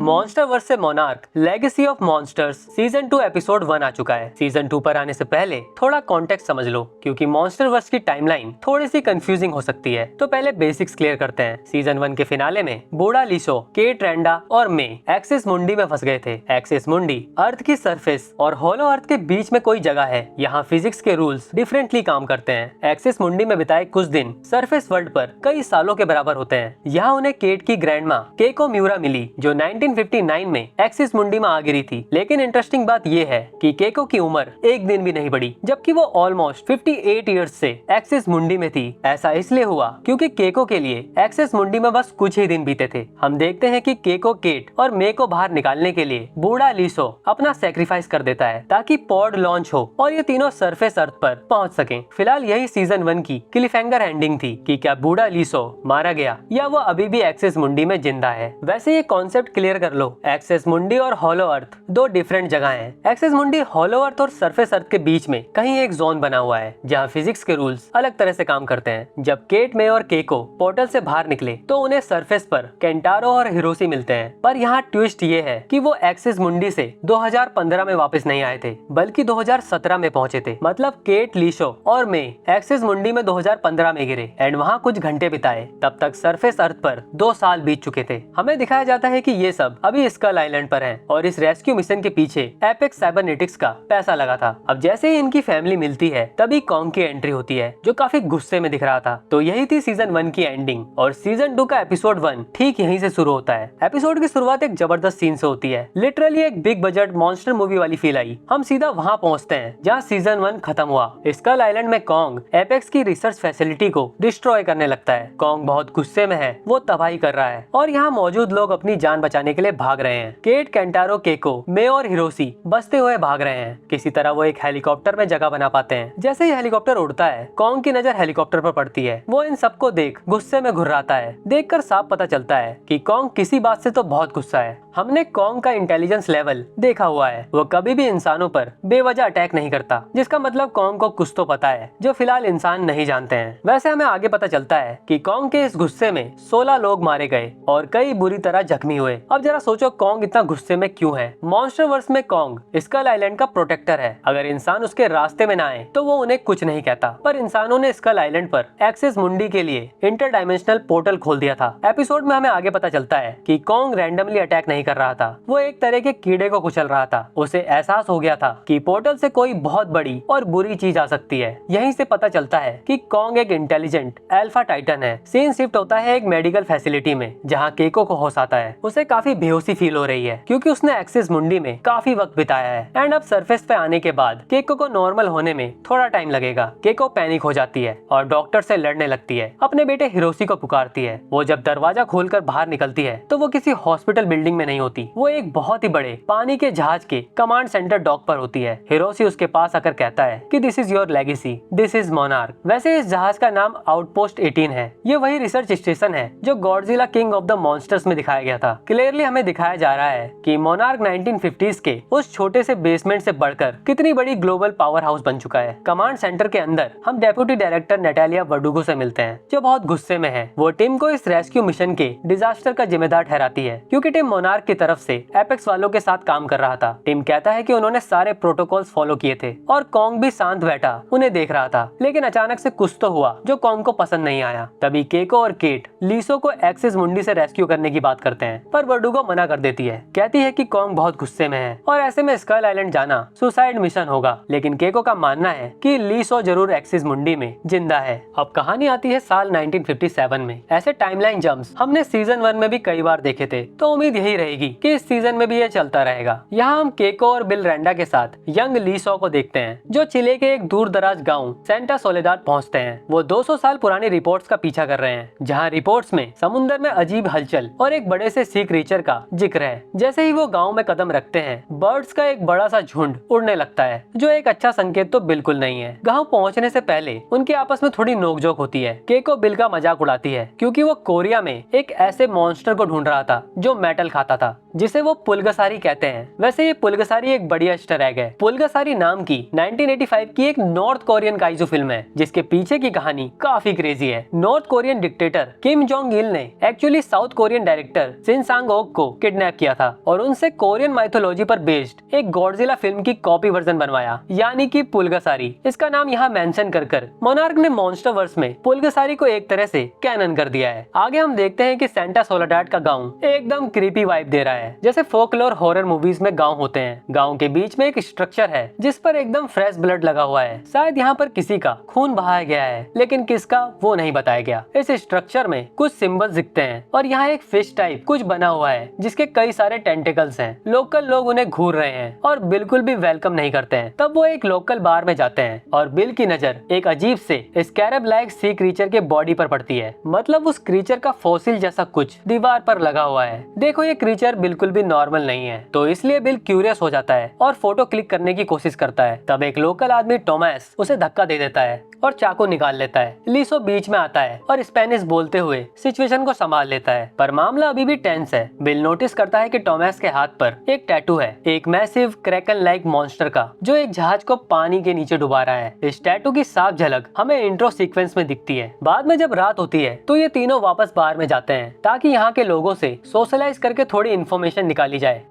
Monster verse से monarch legacy of monsters season 2 episode 1 आ चुका है। सीजन 2 पर आने से पहले थोड़ा कॉन्टेक्स्ट समझ लो, क्योंकि मॉन्स्टर वर्स की टाइमलाइन थोड़ी सी कंफ्यूजिंग हो सकती है। तो पहले बेसिक्स क्लियर करते हैं। सीजन 1 के फिनाले में बूढ़ा लीसो, केट रैंडा और मे एक्सिस मुंडी में फंस गए थे। एक्सिस मुंडी अर्थ की सरफेस और होलो अर्थ के बीच में कोई जगह है। यहाँ फिजिक्स के रूल्स डिफरेंटली काम करते हैं। एक्सिस मुंडी में बिताए कुछ दिन सरफेस वर्ल्ड पर कई सालों के बराबर होते हैं। यहाँ उन्हें केट की ग्रैंडमा केको म्यूरा मिली, जो 1959 में एक्सिस मुंडी में आ गिरी थी। लेकिन इंटरेस्टिंग बात यह है कि केको की उम्र एक दिन भी नहीं बढ़ी, जबकि वो ऑलमोस्ट 58 इयर्स से एक्सिस मुंडी में थी। ऐसा इसलिए हुआ क्योंकि केको के लिए एक्सिस मुंडी में बस कुछ ही दिन बीते थे। हम देखते हैं कि केको केट और मे को बाहर निकालने के लिए बूढ़ा लीसो अपना सेक्रीफाइस कर देता है ताकि पॉड लॉन्च हो और ये तीनों सरफेस अर्थ पर पहुंच सकें। फिलहाल यही सीजन 1 की क्लिफहैंगर एंडिंग थी कि क्या बूढ़ा लीसो मारा गया या वो अभी भी एक्सिस मुंडी में जिंदा है। वैसे ये कॉन्सेप्ट क्लियर कर लो, एक्सिस मुंडी और होलो अर्थ दो डिफरेंट जगह हैं। एक्सिस मुंडी होलो अर्थ और सरफेस अर्थ के बीच में कहीं एक जोन बना हुआ है जहाँ फिजिक्स के रूल्स अलग तरह से काम करते हैं। जब केट, मे और केको पोर्टल से बाहर निकले तो उन्हें सरफेस पर केंटारो और हिरोशी मिलते हैं। पर यहाँ ट्विस्ट ये है कि वो एक्सिस मुंडी से 2015 में वापस नहीं आए थे, बल्कि 2017 में पहुंचे थे। मतलब केट, लीसो और मे एक्सिस मुंडी में 2015 में गिरे एंड वहाँ कुछ घंटे बिताए। तब तक सरफेस अर्थ पर 2 साल बीत चुके थे। हमें दिखाया जाता है कि ये सब अभी स्कल आइलैंड पर हैं और इस रेस्क्यू मिशन के पीछे एपेक्स साइबरनेटिक्स का पैसा लगा था। अब जैसे ही इनकी फैमिली मिलती है तभी कॉन्ग की एंट्री होती है, जो काफी गुस्से में दिख रहा था। तो यही थी सीजन 1 की एंडिंग और सीजन 2 का एपिसोड 1 ठीक यहीं से शुरू होता है। एपिसोड की शुरुआत एक जबरदस्त सीन से होती है। लिटरली एक बिग बजट मॉन्स्टर मूवी वाली फील आई। हम सीधा वहाँ पहुँचते हैं जहाँ सीजन 1 खत्म हुआ। स्कल आइलैंड में कॉन्ग एपेक्स की रिसर्च फैसिलिटी को डिस्ट्रॉय करने लगता है। कॉन्ग बहुत गुस्से में है, वो तबाही कर रहा है और यहाँ मौजूद लोग अपनी जान बचाने के लिए भाग रहे हैं। केट, केंटारो, केको, मे और हिरोशी बचते हुए भाग रहे हैं। किसी तरह वो एक हेलीकॉप्टर में जगह बना पाते हैं। जैसे ही हेलीकॉप्टर उड़ता है, कॉन्ग की नजर हेलीकॉप्टर पर पड़ती है। वो इन सबको देख गुस्से में घुर्राता है। देखकर साफ पता चलता है कि कॉन्ग किसी बात से तो बहुत गुस्सा है। हमने कॉन्ग का इंटेलिजेंस लेवल देखा हुआ है, वो कभी भी इंसानों पर बेवजह अटैक नहीं करता, जिसका मतलब कॉन्ग को कुछ तो पता है जो फिलहाल इंसान नहीं जानते हैं। वैसे हमें आगे पता चलता है कि कॉन्ग के इस गुस्से में 16 लोग मारे गए और कई बुरी तरह जख्मी हुए। अब जरा सोचो कॉन्ग इतना गुस्से में क्यों है। मॉन्स्टर वर्स में कॉन्ग स्कल आइलैंड का प्रोटेक्टर है। अगर इंसान उसके रास्ते में ना आए तो वो उन्हें कुछ नहीं कहता, पर इंसानों ने स्कल आइलैंड पर एक्सिस मुंडी के लिए इंटरडायमेंशनल पोर्टल खोल दिया था। एपिसोड में हमें आगे पता चलता है कि कॉन्ग रैंडमली अटैक नहीं कर रहा था, वो एक तरह के कीड़े को कुचल रहा था। उसे एहसास हो गया था कि पोर्टल से कोई बहुत बड़ी और बुरी चीज आ सकती है। यहीं से पता चलता है कि कॉन्ग एक इंटेलिजेंट अल्फा टाइटन है। सीन शिफ्ट होता है एक मेडिकल फैसिलिटी में जहाँ केको को होश आता है। उसे काफी बेहोशी फील हो रही है क्योंकि उसने एक्सिस मुंडी में काफी वक्त बिताया है एंड अब सरफेस पे आने के बाद केको को नॉर्मल होने में थोड़ा टाइम लगेगा। केको पैनिक हो जाती है और डॉक्टर से लड़ने लगती है। अपने बेटे हिरोशी को पुकारती है। वो जब दरवाजा खोलकर बाहर निकलती है तो वो किसी हॉस्पिटल बिल्डिंग में नहीं होती, वो एक बहुत ही बड़े पानी के जहाज के कमांड सेंटर डॉक पर होती है। हिरोशी उसके पास आकर कहता है कि this is your legacy, this is monarch. वैसे इस जहाज का नाम आउटपोस्ट 18 है। ये वही रिसर्च स्टेशन है जो Godzilla king of the monsters में दिखाया गया था। क्लियरली हमें दिखाया जा रहा है कि मोनार्क 1950s के उस छोटे से बेसमेंट से बढ़कर कितनी बड़ी ग्लोबल पावर हाउस बन चुका है। कमांड सेंटर के अंदर हम डेप्यूटी डायरेक्टर नेटालिया वर्डुगो से मिलते हैं, जो बहुत गुस्से में है। वो टिम को इस रेस्क्यू मिशन के डिजास्टर का जिम्मेदार ठहराती है क्योंकि टिम मोनार्क की तरफ से एपेक्स वालों के साथ काम कर रहा था। टिम कहता है कि उन्होंने सारे प्रोटोकॉल्स फॉलो किए थे और कॉन्ग भी शांत बैठा उन्हें देख रहा था। लेकिन अचानक से कुछ तो हुआ जो कॉन्ग को पसंद नहीं आया। तभी केको और केट लीसो को एक्सिस मुंडी से रेस्क्यू करने की बात करते हैं, पर वर्डुगो मना कर देती है। कहती है कि कॉन्ग बहुत गुस्से में है और ऐसे में स्कल आइलैंड जाना सुसाइड मिशन होगा। लेकिन केको का मानना है कि लीसो जरूर एक्सिस मुंडी में जिंदा है। अब कहानी आती है साल 1957 में। ऐसे टाइमलाइन जंप्स हमने सीजन 1 में भी कई बार देखे थे, तो उम्मीद यही रहेगी कि इस सीजन में भी ये चलता रहेगा। यहाँ हम केको और बिल रैंडा के साथ यंग लीसो को देखते हैं, जो चिले के एक दूर दराज गाँव सेंटा सोलेदाद पहुँचते हैं। वो 200 साल पुरानी रिपोर्ट्स का पीछा कर रहे हैं, जहाँ रिपोर्ट्स में समुद्र में अजीब हलचल और एक बड़े से सी क्रीचर का जिक्र है। जैसे ही वो गाँव में कदम रखते हैं, बर्ड्स का एक बड़ा सा झुंड उड़ने लगता है, जो एक अच्छा संकेत तो बिल्कुल नहीं है। गाँव पहुँचने से पहले उनके आपस में थोड़ी नोकझोंक होती है। केको बिल का मजाक उड़ाती है क्योंकि वो कोरिया में एक ऐसे मॉन्स्टर को ढूंढ रहा था जो मेटल खाता था, जिसे वो पुलगसारी कहते हैं। वैसे ये पुलगसारी एक बढ़िया ईस्टर एग है। पुलगसारी नाम की 1985 की एक नॉर्थ कोरियन काइजू फिल्म है जिसके पीछे की कहानी काफी क्रेजी है। North Korean dictator Kim Jong Il ने actually south Korean director Shin Sang Ok को किडनैप किया था और उनसे कोरियन माइथोलॉजी पर बेस्ड एक गॉडजिला फिल्म की कॉपी वर्जन बनवाया, यानी कि पुलगसारी। इसका नाम यहाँ मेंशन कर मोनार्क ने मॉन्स्टर वर्स में पुलगसारी को एक तरह से कैनन कर दिया है। आगे हम देखते हैं कि सेंटा सोलेडाड का गांव एकदम क्रीपी वाइब दे रहा है, जैसे फोकलोर हॉरर मूवीज में गांव होते हैं। गांव के बीच में एक स्ट्रक्चर है जिस पर एकदम फ्रेश ब्लड लगा हुआ है। शायद यहाँ पर किसी का खून बहाया गया है, लेकिन किसका वो नहीं बताया गया। इस स्ट्रक्चर में कुछ सिंबल्स दिखते हैं और यहाँ एक फिश टाइप कुछ बना हुआ है जिसके कई सारे टेंटिकल्स हैं। लोकल लोग उन्हें घूर रहे हैं और बिल्कुल भी वेलकम नहीं करते हैं। तब वो एक लोकल बार में जाते हैं और बिल की नजर एक अजीब से स्कैरब लाइक सी क्रीचर के बॉडी पर पड़ती है। मतलब उस क्रीचर का फॉसिल जैसा कुछ दीवार पर लगा हुआ है। देखो ये क्रीचर बिल्कुल भी नॉर्मल नहीं है, तो इसलिए बिल क्यूरियस हो जाता है और फोटो क्लिक करने की कोशिश करता है। तब एक लोकल आदमी टोमास उसे धक्का दे देता है और चाकू निकाल लेता है। लीसो बीच में आता है और स्पेनिश बोलते हुए सिचुएशन को संभाल लेता है, पर मामला अभी भी टेंस है। बिल नोटिस करता है कि टोमास के हाथ पर एक टैटू है, एक मैसिव क्रैकन लाइक मॉन्स्टर का, जो एक जहाज को पानी के नीचे डुबा रहा है। इस टैटू की साफ झलक हमें इंट्रो सीक्वेंस में दिखती है। बाद में जब रात होती है तो ये तीनों वापस बार में जाते हैं ताकि यहाँ के लोगों से सोशलाइज करके थोड़ी इन्फॉर्मेशन निकाली जाए।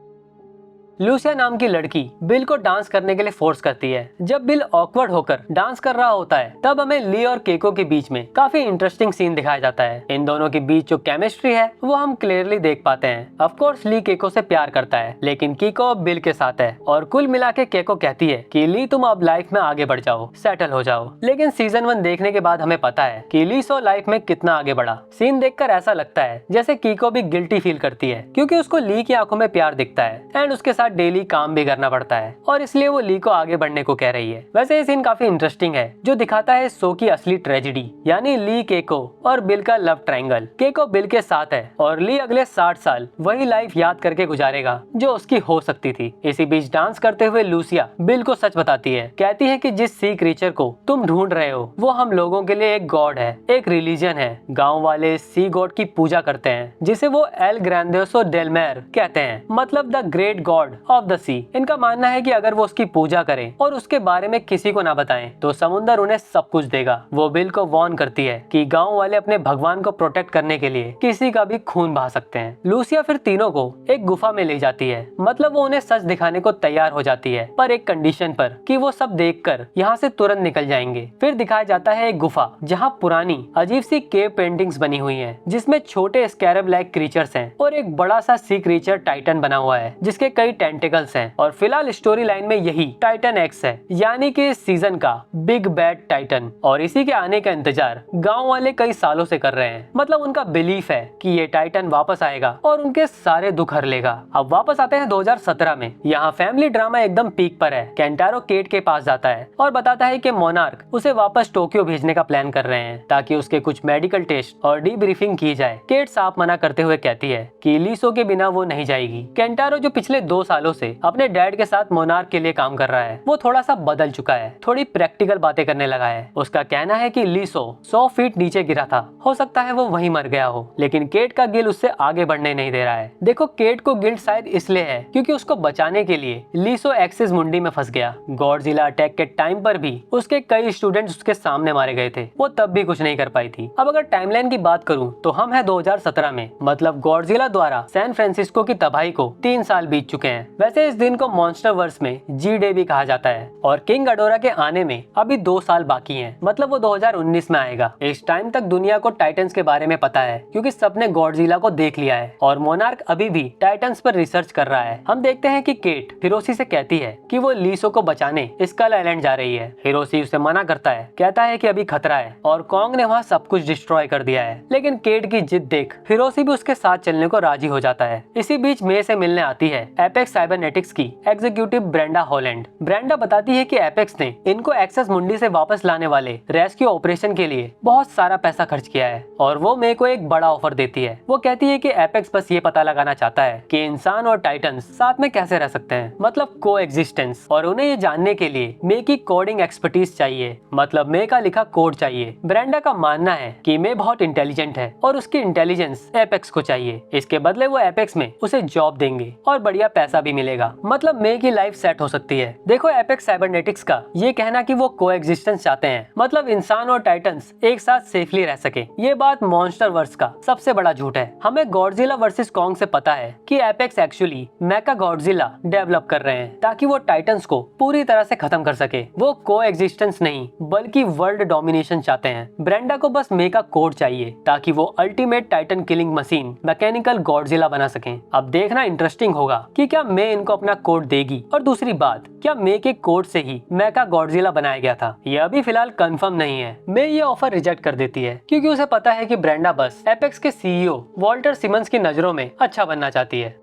लूसिया नाम की लड़की बिल को डांस करने के लिए फोर्स करती है। जब बिल ऑकवर्ड होकर डांस कर रहा होता है तब हमें ली और केको के बीच में काफी इंटरेस्टिंग सीन दिखाया जाता है। इन दोनों के बीच जो केमिस्ट्री है वो हम क्लियरली देख पाते हैं। ऑफ कोर्स ली केको से प्यार करता है, लेकिन कीको अब बिल के साथ है और कुल मिला के केको कहती है कि ली तुम अब लाइफ में आगे बढ़ जाओ, सेटल हो जाओ। लेकिन सीजन 1 देखने के बाद हमें पता है कि ली सो लाइफ में कितना आगे बढ़ा। सीन देखकर ऐसा लगता है जैसे कीको भी गिल्टी फील करती है क्योंकि उसको ली की आंखों में प्यार दिखता है एंड उसके साथ डेली काम भी करना पड़ता है और इसलिए वो ली को आगे बढ़ने को कह रही है। वैसे ये सीन काफी इंटरेस्टिंग है जो दिखाता है शो की असली ट्रेजेडी, यानी ली, केको और बिल का लव ट्रायंगल। केको बिल के साथ है और ली अगले 60 साल वही लाइफ याद करके गुजारेगा जो उसकी हो सकती थी। इसी बीच डांस करते हुए लूसिया बिल को सच बताती है, कहती है कि जिस सी क्रीचर को तुम ढूंढ रहे हो वो हम लोगों के लिए एक गॉड है, एक रिलीजन है। गाँव वाले सी गॉड की पूजा करते हैं जिसे वो एल ग्रैंडियोसो डेल मेर कहते हैं, मतलब the great god of the sea. इनका मानना है कि अगर वो उसकी पूजा करें और उसके बारे में किसी को ना बताएं तो समुंदर उन्हें सब कुछ देगा। वो बिल को वार्न करती है कि गांव वाले अपने भगवान को प्रोटेक्ट करने के लिए किसी का भी खून बहा सकते हैं। लूसिया फिर तीनों को एक गुफा में ले जाती है, मतलब वो उन्हें सच दिखाने को तैयार हो जाती है, पर एक कंडीशन पर कि वो सब देखकर यहाँ से तुरंत निकल जाएंगे। फिर दिखाया जाता है एक गुफा जहाँ पुरानी अजीब सी केव पेंटिंग्स बनी हुई है जिसमें छोटे स्कैरब लाइक क्रीचर्स हैं और एक बड़ा सा सी क्रीचर टाइटन बना हुआ है जिसके कई टेंटिकल्स हैं। और फिलहाल स्टोरी लाइन में यही टाइटन एक्स है, यानी कि इस सीजन का बिग बैड टाइटन, और इसी के आने का इंतजार गांव वाले कई सालों से कर रहे हैं। मतलब उनका बिलीफ है कि ये टाइटन वापस आएगा और उनके सारे दुख हर लेगा। अब वापस आते हैं 2017 में। यहाँ फैमिली ड्रामा एकदम पीक पर है। केंटारो केट के पास जाता है और बताता है कि मोनार्क उसे वापस टोक्यो भेजने का प्लान कर रहे हैं ताकि उसके कुछ मेडिकल टेस्ट और डीब्रीफिंग की जाए। केट साफ मना करते हुए कहती है कि लीसो के बिना वो नहीं जाएगी। केंटारो जो पिछले 2 सालों से अपने डैड के साथ मोनार्क के लिए काम कर रहा है वो थोड़ा सा बदल चुका है, थोड़ी प्रैक्टिकल बातें करने लगा है। उसका कहना है कि लीसो 100 फीट नीचे गिरा था, हो सकता है वो वहीं मर गया हो, लेकिन केट का गिल उससे आगे बढ़ने नहीं दे रहा है। देखो केट को गिल्ट शायद इसलिए है क्योंकि उसको बचाने के लिए लीसो एक्सिस मुंडी में फंस गया। गॉडजिला अटैक के टाइम पर भी उसके कई स्टूडेंट्स उसके सामने मारे गए थे, वो तब भी कुछ नहीं कर पाई थी। अब अगर टाइमलाइन की बात करूं तो हम है 2017 में, मतलब गॉडजिला द्वारा सैन फ्रांसिस्को की तबाही को 3 साल बीत चुके हैं। वैसे इस दिन को मॉन्स्टर वर्स में जी डे भी कहा जाता है और किंग अडोरा के आने में अभी 2 साल बाकी हैं, मतलब वो 2019 में आएगा। इस टाइम तक दुनिया को टाइटन्स के बारे में पता है क्योंकि सबने गॉडजिला को देख लिया है और मोनार्क अभी भी टाइटन्स पर रिसर्च कर रहा है। हम देखते हैं कि केट हिरोशी से कहती है कि वो लीसो को बचाने स्कल आइलैंड जा रही है। हिरोशी उसे मना करता है, कहता है कि अभी खतरा है और कॉन्ग ने वहाँ सब कुछ डिस्ट्रॉय कर दिया है। लेकिन केट की जिद देख हिरोशी भी उसके साथ चलने को राजी हो जाता है। इसी बीच मे से मिलने आती है एपेक्स साइबरनेटिक्स की एग्जीक्यूटिव ब्रेंडा हॉलैंड। ब्रेंडा बताती है कि एपेक्स ने इनको एक्सेस मुंडी से वापस लाने वाले रेस्क्यू ऑपरेशन के लिए बहुत सारा पैसा खर्च किया है और वो मे को एक बड़ा ऑफर देती है। वो कहती है कि एपेक्स बस ये पता लगाना चाहता है कि इंसान और टाइटन्स साथ में कैसे रह सकते हैं, मतलब को एग्जिस्टेंस, और उन्हें ये जानने के लिए मे की कोडिंग एक्सपर्टीज चाहिए, मतलब मे का लिखा कोड चाहिए। ब्रेंडा का मानना है कि मे बहुत इंटेलिजेंट है और उसकी इंटेलिजेंस एपेक्स को चाहिए। इसके बदले वो एपेक्स में उसे जॉब देंगे और बढ़िया पैसा भी मिलेगा, मतलब मे की लाइफ सेट हो सकती है। देखो एपेक्स साइबरनेटिक्स का ये कहना कि वो को एग्जिस्टेंस चाहते हैं, मतलब इंसान और टाइटन्स एक साथ सेफली रह सके, ये बात मॉन्स्टर वर्स का सबसे बड़ा झूठ है। हमें गॉडजिला वर्सेस कॉन्ग से पता है कि एपेक्स एक्चुअली मेका गॉडजिला डेवलप कर रहे हैं ताकि वो टाइटन्स को पूरी तरह से खत्म कर सके। वो को एग्जिस्टेंस नहीं बल्कि वर्ल्ड डोमिनेशन चाहते हैं। ब्रेंडा को बस मे का कोड चाहिए ताकि वो ultimate Titan killing machine mechanical Godzilla बना सकें। अब देखना इंटरेस्टिंग होगा कि क्या मे इनको अपना कोड देगी, और दूसरी बात, क्या मे के कोड से ही मेका गॉडजिला बनाया गया था? यह अभी फिलहाल कंफर्म नहीं है। मे ये ऑफर रिजेक्ट कर देती है क्योंकि उसे पता है कि ब्रेंडा बस एपेक्स के सीईओ वॉल्टर सिमंस की नजरों में अच्छा बनना चाहती है।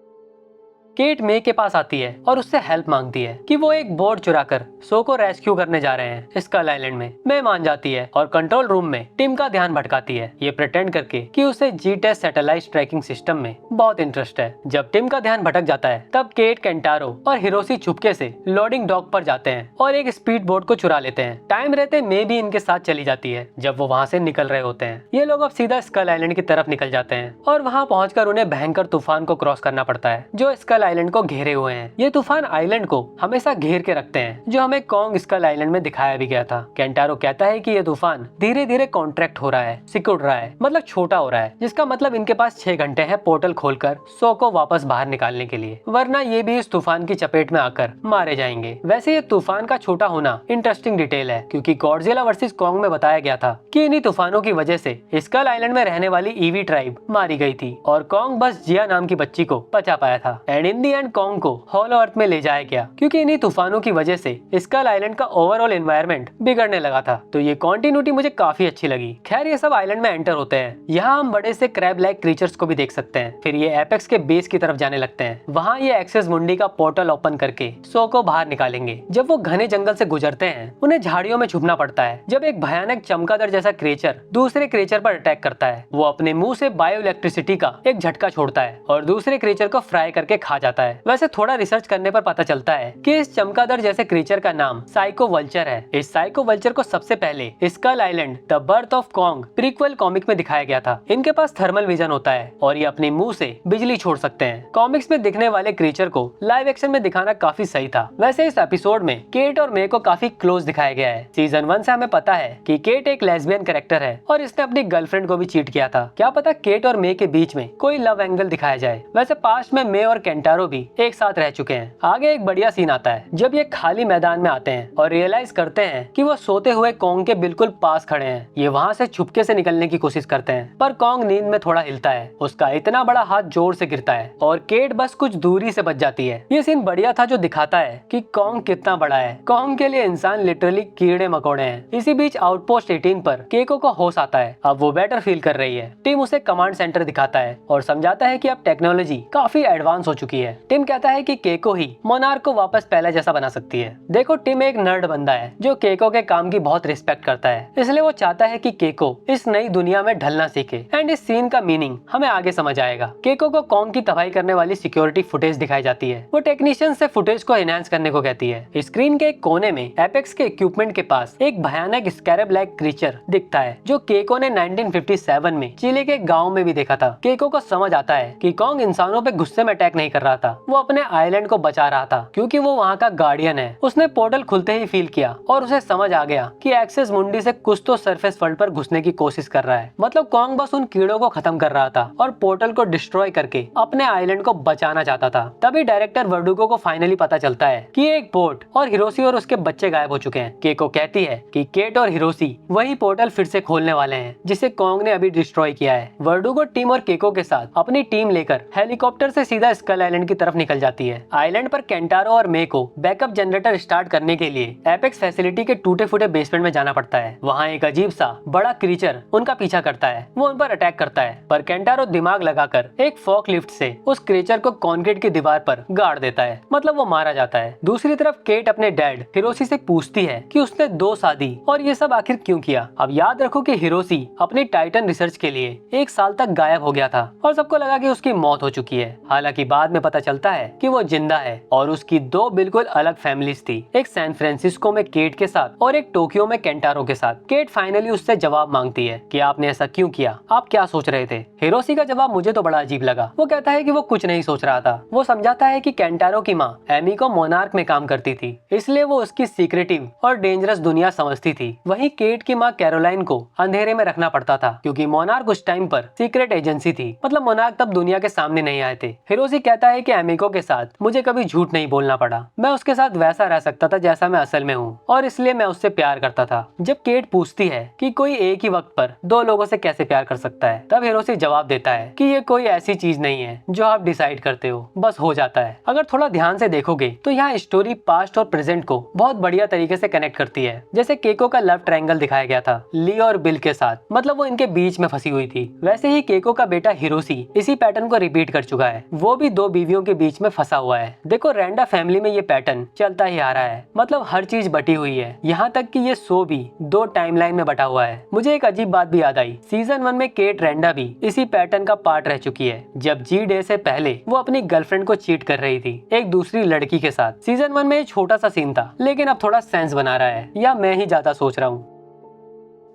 केट मे के पास आती है और उससे हेल्प मांगती है कि वो एक बोर्ड चुराकर सो को रेस्क्यू करने जा रहे हैं स्कल आइलैंड में। मे मान जाती है और कंट्रोल रूम में टिम का ध्यान भटकाती है, ये प्रिटेंड करके कि उसे जी-टेस सैटेलाइट ट्रैकिंग सिस्टम में बहुत इंटरेस्ट है। जब टिम का ध्यान भटक जाता है तब केट, केंटारो और हिरोशी चुपके से लोडिंग डॉक पर जाते हैं और एक स्पीड बोट को चुरा लेते हैं। टाइम रहते मे भी इनके साथ चली जाती है। जब वो वहाँ से निकल रहे होते हैं, ये लोग अब सीधा स्कल आइलैंड की तरफ निकल जाते हैं और वहाँ पहुंचकर उन्हें भयंकर तूफान को क्रॉस करना पड़ता है जो स्कल आइलैंड को घेरे हुए हैं। ये तूफान आइलैंड को हमेशा घेर के रखते हैं, जो हमें कॉन्ग स्कल आइलैंड में दिखाया भी गया था। केंटारो कहता है कि ये तूफान धीरे धीरे कॉन्ट्रैक्ट हो रहा है, सिकुड़ रहा है, मतलब छोटा हो रहा है, जिसका मतलब इनके पास 6 घंटे हैं पोर्टल खोलकर सो को वापस बाहर निकालने के लिए, वरना ये भी इस तूफान की चपेट में आकर मारे जाएंगे। वैसे ये तूफान का छोटा होना इंटरेस्टिंग डिटेल है क्योंकि गॉडजिला वर्सेस कॉन्ग में बताया गया था कि इन्हीं तूफानों की वजह से स्कल आइलैंड में रहने वाली ईवी ट्राइब मारी गई थी और कॉन्ग बस जिया नाम की बच्ची को बचा पाया था। And in the and Kong को हॉलो अर्थ में ले जाया गया क्योंकि इन्हीं तूफानों की वजह से स्कल आइलैंड का ओवरऑल एनवायरनमेंट बिगड़ने लगा था। तो ये कॉन्टिन्यूटी मुझे काफी अच्छी लगी। खैर ये सब आइलैंड में एंटर होते हैं। यहाँ हम बड़े से क्रैब लाइक क्रीचर्स को भी देख सकते हैं। फिर ये एपेक्स के बेस की तरफ जाने लगते हैं। वहाँ ये एक्सेस मुंडी का पोर्टल ओपन करके सो को बाहर निकालेंगे। जब वो घने जंगल से गुजरते हैं उन्हें झाड़ियों में छुपना पड़ता है। जब एक भयानक चमगादड़ जैसा क्रीचर दूसरे क्रीचर पर अटैक करता है, वो अपने मुंह से बायो इलेक्ट्रिसिटी का एक झटका छोड़ता है और दूसरे क्रीचर को फ्राई करके खा जाता है। वैसे थोड़ा रिसर्च करने पर पता चलता है कि इस चमगादड़ जैसे क्रीचर का नाम साइको वल्चर है। इस साइको वल्चर को सबसे पहले Skull Island the Birth of Kong prequel comic में दिखाया गया था। इनके पास थर्मल विजन होता है और ये अपने मुंह से बिजली छोड़ सकते हैं। कॉमिक्स में दिखने वाले क्रीचर को लाइव एक्शन में दिखाना काफी सही था। वैसे इस एपिसोड में केट और मे को काफी क्लोज दिखाया गया है। सीजन 1 से हमें पता है कि केट एक लेस्बियन कैरेक्टर है और इसने अपनी गर्लफ्रेंड को भी चीट किया था। क्या पता केट और मे के बीच में कोई लव एंगल दिखाया जाए। वैसे पास्ट में मे और केंटारो भी एक साथ रह चुके हैं। आगे एक बढ़िया सीन आता है जब ये खाली मैदान में आते हैं और रियलाइज करते हैं कि वो सोते हुए कॉन्ग के बिल्कुल पास खड़े हैं। ये वहाँ से छुपके से निकलने की कोशिश करते हैं पर कॉन्ग नींद में थोड़ा हिलता है। उसका इतना बड़ा हाथ जोर से गिरता है और केट बस कुछ दूरी से बच जाती है। ये सीन बढ़िया था जो दिखाता है कि कॉन्ग कितना बड़ा है। कॉन्ग के लिए इंसान लिटरली कीड़े मकोड़े हैं। इसी बीच आउटपोस्ट 18 पर केको को होश आता है। अब वो बेटर फील कर रही है। टिम उसे कमांड सेंटर दिखाता है और समझाता है कि अब टेक्नोलॉजी काफी एडवांस हो चुकी है। टिम कहता है कि केको ही मोनार्क को वापस पहले जैसा बना सकती है। देखो टिम एक नर्ड बंदा है जो केको के काम की बहुत रिस्पेक्ट करता है, इसलिए वो चाहता है कि केको इस नई दुनिया में ढलना सीखे। एंड इस सीन का मीनिंग हमें आगे समझ आएगा। केको को कॉन्ग की तबाही करने वाली सिक्योरिटी फुटेज दिखाई जाती है। वो टेक्नीशियन से फुटेज को एनहांस करने को कहती है। स्क्रीन के एक कोने में एपेक्स के इक्विपमेंट के पास एक भयानक स्कैरेब लाइक क्रीचर दिखता है जो केको ने 1957 में चिली के गाँव में भी देखा था। केको को समझ आता है कि कॉन्ग इंसानों पे गुस्से में अटैक नहीं कर रहा था, वो अपने आइलैंड को बचा रहा था क्योंकि वो वहाँ का गार्डियन है। उसने पोर्टल खुलते ही फील किया और उसे समझ आ गया कि एक्सेस मुंडी से कुछ तो सरफेस वर्ल्ड पर घुसने की कोशिश कर रहा है। मतलब कॉन्ग बस उन कीड़ों को खत्म कर रहा था और पोर्टल को डिस्ट्रॉय करके अपने आइलैंड को बचाना चाहता था। तभी डायरेक्टर वर्डुगो को फाइनली पता चलता है कि एक बोट और हिरोशी और उसके बच्चे गायब हो चुके हैं। केको कहती है कि केट और हिरोशी वही पोर्टल फिर से खोलने वाले हैं जिसे कॉन्ग ने अभी डिस्ट्रॉय किया है। वर्डुगो टीम और केको के साथ अपनी टीम लेकर हेलीकॉप्टर से सीधा स्कल आइलैंड की तरफ निकल जाती है। आइलैंड पर केंटारो और मे को बैकअप जनरेटर स्टार्ट करने के लिए एपेक्स फैसिलिटी के टूटे फूटे बेसमेंट में जाना पड़ता है। वहाँ एक अजीब सा बड़ा क्रीचर उनका पीछा करता है, वो उन पर अटैक करता है, पर केंटारो दिमाग लगाकर एक फॉक लिफ्ट से उस क्रीचर को कंक्रीट की दीवार पर गाड़ देता है, मतलब वो मारा जाता है। दूसरी तरफ केट अपने डैड हिरोशी से पूछती है कि उसने 2 शादी और ये सब आखिर क्यों किया। अब याद रखो कि हिरोशी अपनी टाइटन रिसर्च के लिए 1 साल तक गायब हो गया था और सबको लगा कि उसकी मौत हो चुकी है। हालांकि बाद में पता चलता है कि वो जिंदा है और उसकी 2 बिल्कुल अलग फैमिलीज थी, एक सैन फ्रांसिस्को में केट के साथ और एक टोक्यो में केंटारो के साथ। केट फाइनली उससे जवाब मांगती है कि आपने ऐसा क्यों किया, आप क्या सोच रहे थे। हिरोशी का जवाब मुझे तो बड़ा अजीब लगा। वो कहता है कि वो कुछ नहीं सोच रहा था। वो समझाता है कि केंटारो की माँ एमी को मोनार्क में काम करती थी, इसलिए वो उसकी सीक्रेटिव और डेंजरस दुनिया समझती थी। वहीं केट की माँ कैरोलाइन को अंधेरे में रखना पड़ता था क्योंकि मोनार्क उस टाइम पर सीक्रेट एजेंसी थी, मतलब मोनार्क तब दुनिया के सामने नहीं आए थे। हिरोशी कहता है कि एमिको के साथ मुझे कभी झूठ नहीं बोलना पड़ा, मैं उसके साथ वैसा रह सकता था जैसा मैं असल में हूँ और इसलिए मैं उससे प्यार करता था। जब केट पूछती है कि कोई एक ही वक्त पर 2 लोगों से कैसे प्यार कर सकता है, तब हिरोशी जवाब देता है कि ये कोई ऐसी चीज नहीं है जो आप डिसाइड करते हो, बस हो जाता है। अगर थोड़ा ध्यान से देखोगे तो यहाँ स्टोरी पास्ट और प्रेजेंट को बहुत बढ़िया तरीके से कनेक्ट करती है। जैसे केको का लव ट्रायंगल दिखाया गया था ली और बिल के साथ, मतलब वो इनके बीच में फंसी हुई थी, वैसे ही केको का बेटा हिरोशी इसी पैटर्न को रिपीट कर चुका है। वो भी 2 बीवियों के बीच में फंसा हुआ है। देखो रेंडा फैमिली में ये पैटर्न चलता ही आ रहा है, मतलब हर चीज बटी हुई है, यहाँ तक कि ये शो भी 2 टाइमलाइन में बटा हुआ है। मुझे एक अजीब बात भी याद आई, सीजन 1 में केट रेंडा भी इसी पैटर्न का पार्ट रह चुकी है। जब जी डे से पहले वो अपनी गर्लफ्रेंड को चीट कर रही थी एक दूसरी लड़की के साथ। सीजन 1 में छोटा सा सीन था, लेकिन अब थोड़ा सेंस बना रहा है, या मैं ही ज्यादा सोच रहा हूँ।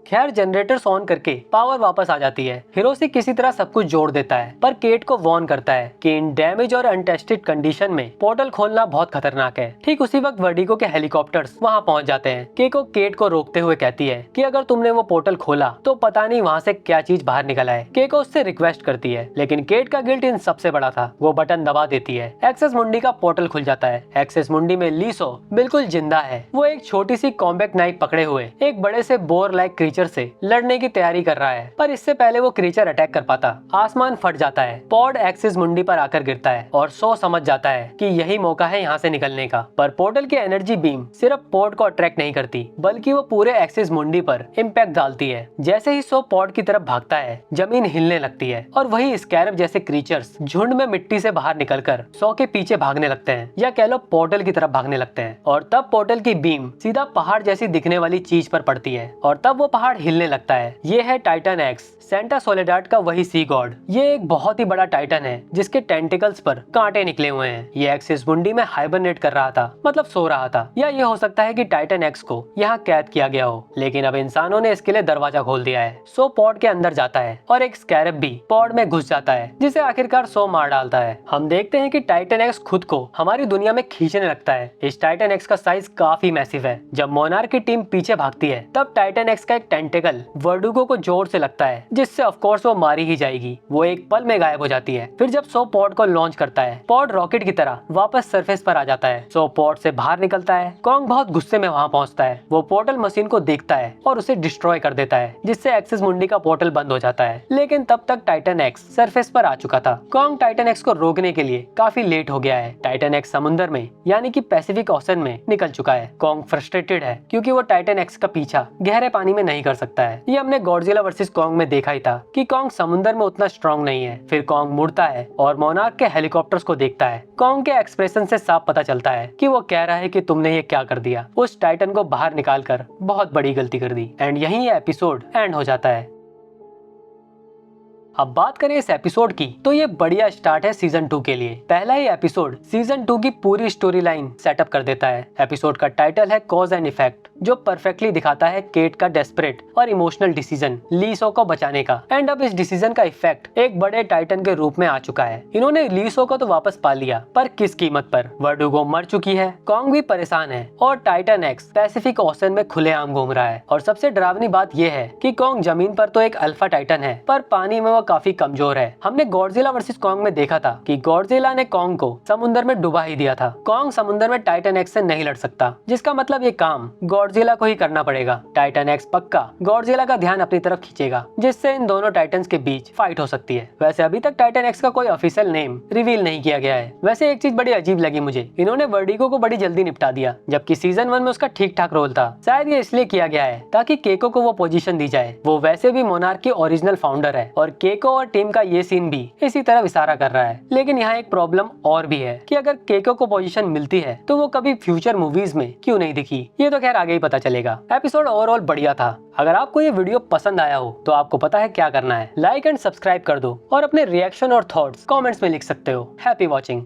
खैर जनरेटर्स ऑन करके पावर वापस आ जाती है। हिरोशी किसी तरह सब कुछ जोड़ देता है, पर केट को वार्न करता है कि इन डैमेज और अनटेस्टेड कंडीशन में पोर्टल खोलना बहुत खतरनाक है। ठीक उसी वक्त वर्डिगो के हेलीकॉप्टर्स वहां पहुंच जाते हैं। केको केट को रोकते हुए कहती है कि अगर तुमने वो पोर्टल खोला तो पता नहीं वहां से क्या चीज बाहर निकल आए। केको उससे रिक्वेस्ट करती है, लेकिन केट का गिल्ट इन सबसे बड़ा था। वो बटन दबा देती है, एक्सेस मुंडी का पोर्टल खुल जाता है। एक्सेस मुंडी में लीसो बिल्कुल जिंदा है। वो एक छोटी सी कॉम्बैक्ट नाइफ पकड़े हुए एक बड़े से बोर लाइक क्रीचर से लड़ने की तैयारी कर रहा है, पर इससे पहले वो क्रीचर अटैक कर पाता, आसमान फट जाता है। पॉड एक्सिस मुंडी पर आकर गिरता है और सो समझ जाता है कि यही मौका है यहाँ से निकलने का। पर पोर्टल की एनर्जी बीम सिर्फ पॉड को अट्रैक्ट नहीं करती, बल्कि वो पूरे एक्सिस मुंडी पर इम्पैक्ट डालती है। जैसे ही सो पॉड की तरफ भागता है, जमीन हिलने लगती है और वही स्कैरब जैसे क्रीचर्स झुंड में मिट्टी से बाहर निकलकर सो के पीछे भागने लगते हैं, या कह लो पोर्टल की तरफ भागने लगते हैं। और तब पोर्टल की बीम सीधा पहाड़ जैसी दिखने वाली चीज पर पड़ती है और तब वो पहाड़ हिलने लगता है। ये है टाइटन एक्स, सेंटा सोलेडाड का वही सी गॉड। ये एक बहुत ही बड़ा टाइटन है जिसके टेंटिकल्स पर कांटे निकले हुए हैं। ये एक्सिस मुंडी में हाइबरनेट कर रहा था, मतलब सो रहा था, या ये हो सकता है कि टाइटन एक्स को यहाँ कैद किया गया हो, लेकिन अब इंसानों ने इसके लिए दरवाजा खोल दिया है। सो पॉड के अंदर जाता है और एक स्कैरब भी पॉड में घुस जाता है, जिसे आखिरकार सो मार डालता है। हम देखते हैं कि टाइटन एक्स खुद को हमारी दुनिया में खींचने लगता है। इस टाइटन एक्स का साइज काफी मैसिव है। जब मोनार्क की टीम पीछे भागती है, तब टाइटन एक्स का एक टेंटिकल वर्डुगो को जोर से लगता है, जिससे ऑफ कोर्स वो मारी ही जाएगी। वो एक पल में गायब हो जाती है। फिर जब सो पॉड को लॉन्च करता है, पॉड रॉकेट की तरह वापस सरफेस पर आ जाता है। सो पॉड से बाहर निकलता है। कॉन्ग बहुत गुस्से में वहां पहुंचता है। वो पोर्टल मशीन को देखता है और उसे डिस्ट्रॉय कर देता है, जिससे एक्सिस मुंडी का पोर्टल बंद हो जाता है। लेकिन तब तक टाइटन एक्स सरफेस पर आ चुका था। कॉन्ग टाइटन एक्स को रोकने के लिए काफी लेट हो गया है। टाइटन एक्स समुद्र में यानी कि पैसिफिक ओशन में निकल चुका है। कॉन्ग फ्रस्ट्रेटेड है क्योंकि वो टाइटन एक्स का पीछा गहरे पानी में नहीं कर सकता है। ये हमने गॉडजिला वर्सेस कॉन्ग में देखा ही था कि कॉन्ग समुद्र में उतना स्ट्रांग नहीं है। फिर कॉन्ग मुड़ता है और मोनार्क के हेलीकॉप्टर्स को देखता है। कॉन्ग के एक्सप्रेशन से साफ पता चलता है कि वो कह रहा है कि तुमने ये क्या कर दिया, उस टाइटन को बाहर निकालकर बहुत बड़ी गलती कर दी। एंड यहीं ये एपिसोड एंड हो जाता है। अब बात करें इस एपिसोड की, तो ये बढ़िया स्टार्ट है सीजन 2 के लिए। पहला ही एपिसोड सीजन 2 की पूरी स्टोरी लाइन सेटअप कर देता है। एपिसोड का टाइटल है कॉज एंड इफेक्ट, जो परफेक्टली दिखाता है केट का डेस्परेट और इमोशनल डिसीजन लीसो को बचाने का। एंड अब इस डिसीजन का इफेक्ट एक बड़े टाइटन के रूप में आ चुका है। इन्होंने लीसो को तो वापस पा लिया, पर किस कीमत पर। वर्डुगो मर चुकी है, कॉन्ग भी परेशान है और टाइटन एक्स पैसिफिक ओशन में खुलेआम घूम रहा है। और सबसे डरावनी बात यह है कि कॉन्ग जमीन पर तो एक अल्फा टाइटन है, पर पानी में वो काफी कमजोर है। हमने गॉडजिला वर्सेस कॉन्ग में देखा था कि गॉडजिला ने कॉन्ग को समुद्र में डुबा ही दिया था। कॉन्ग समुद्र में टाइटन एक्स से नहीं लड़ सकता, जिसका मतलब ये काम गॉडजिला को ही करना पड़ेगा। टाइटन एक्स पक्का गॉडजिला का ध्यान अपनी तरफ खींचेगा, जिससे इन दोनों टाइटन्स के बीच फाइट हो सकती है। वैसे अभी तक टाइटन एक्स का कोई ऑफिशियल नेम रिवील नहीं किया गया है। वैसे एक चीज बड़ी अजीब लगी मुझे, इन्होंने वर्डिगो को बड़ी जल्दी निपटा दिया, जबकि सीजन 1 में उसका ठीक ठाक रोल था। शायद ये इसलिए किया गया है ताकि केको को वो पोजीशन दी जाए। वो वैसे भी मोनार्क की ओरिजिनल फाउंडर है और केको और टीम का ये सीन भी इसी तरफ इशारा कर रहा है। लेकिन यहाँ एक प्रॉब्लम और भी है कि अगर केको को पोजीशन मिलती है तो वो कभी फ्यूचर मूवीज में क्यों नहीं दिखी, ये तो खैर आगे ही पता चलेगा। एपिसोड ओवरऑल बढ़िया था। अगर आपको ये वीडियो पसंद आया हो तो आपको पता है क्या करना है, लाइक एंड सब्सक्राइब कर दो और अपने रिएक्शन और थॉट्स कमेंट्स में लिख सकते हो। Happy watching.